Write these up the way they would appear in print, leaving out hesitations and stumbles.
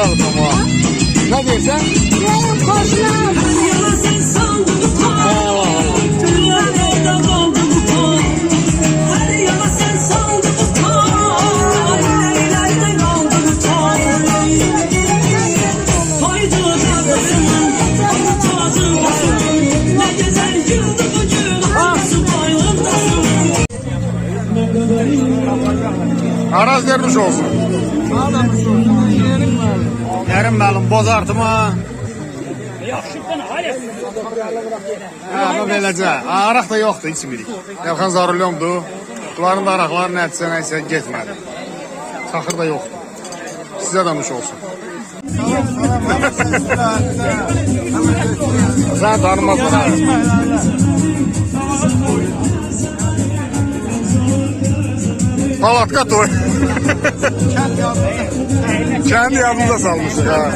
alacağım ha. Ne diyorsun? Yarın koşmam. Araz vermiş olsun. Yerim məlum, bozartı mı? Bu beləcə. Araq da yoxdur, içmirik. Yalxan zarulyomdur. Bunların da araqları nədirsə, nəysə getmədi. Saxır da yoxdur. Sizə damış olsun. Sən tanımazlar. Palatka toy. Kendi yanımıza salmıştık ha.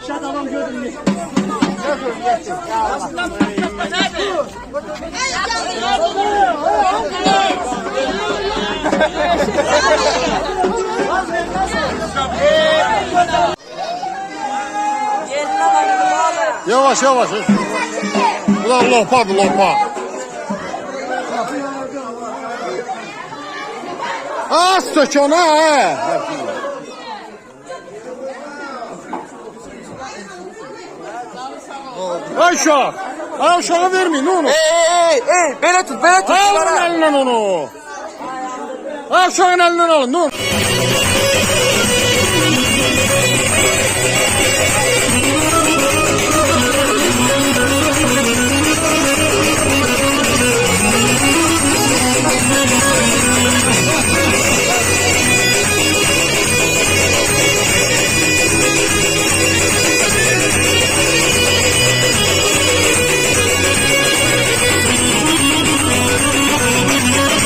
Şadavam gördüm. Yavaş yavaş. Ulan lopadı lopa. Az sökene he. Ay uşaq. Ay uşağa vermeyin onu. Belə tut, belə tut. Alın elinden onu. Ay uşağın elinden alın. Dur.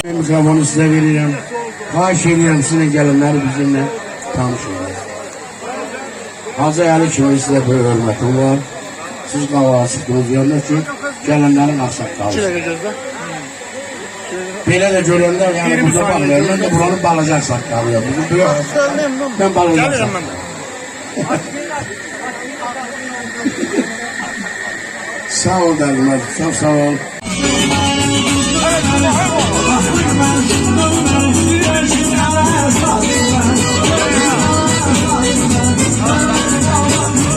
Mikrofonu size veririm. Xahiş edirəm sizin gəlinləri bizimlə tanışın. Hacı Əli kimi sizə böyük hörmətim var. Siz qavağa çıxdınız görünür ki, gəlinlərin ağsaqqalı. Belə də görəndə, yəni burada baxmıyorum. Mən də buranın balaca ağsaqqalıyım. Ben balaca ağsaqqalıyım. Sağ ol dəlimlər, çok sağ ol.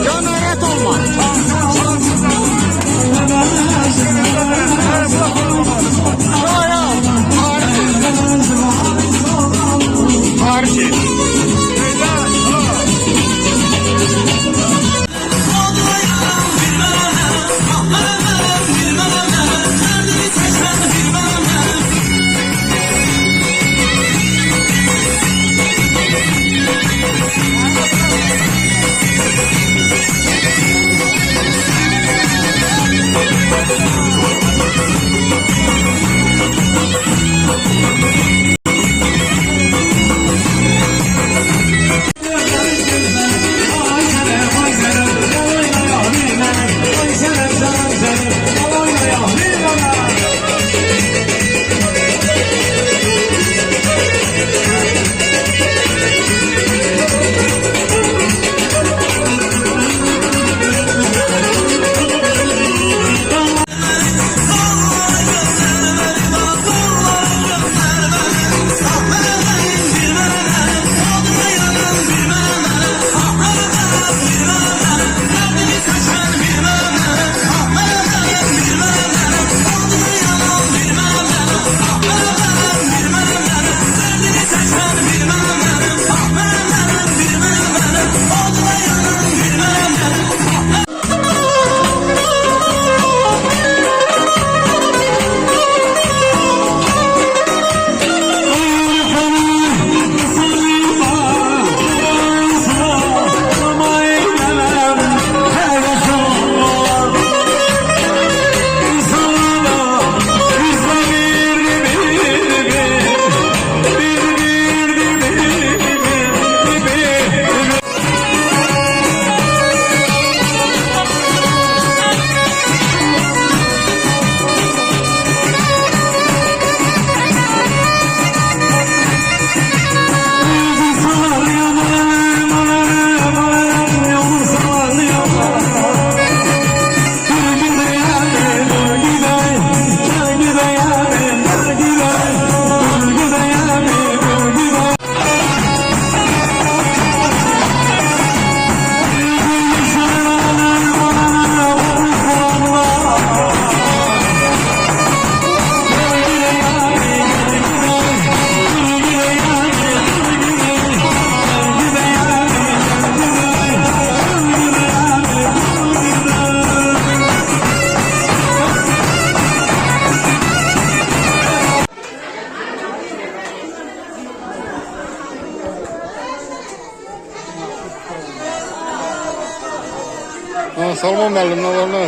Yanaret olma. Harfi. Ha, Salman müəllim, nə var nə?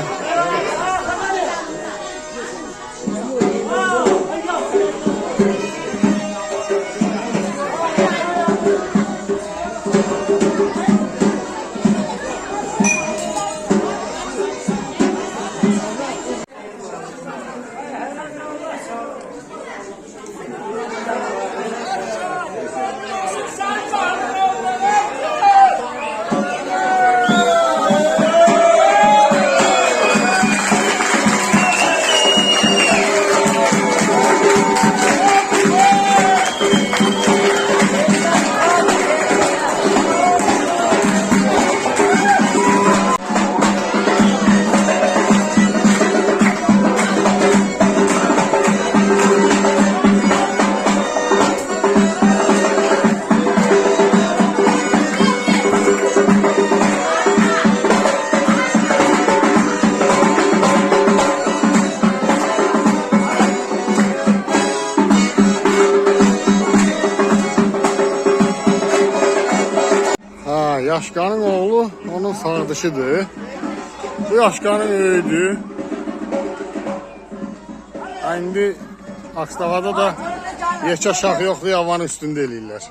Ha, Yaşqanın oğlu onun sağdışıdır. Bu Yaşqanın öyüdü. İndi Akstavada da yekə şax yoxdur, yavanın üstündə eləyirlər.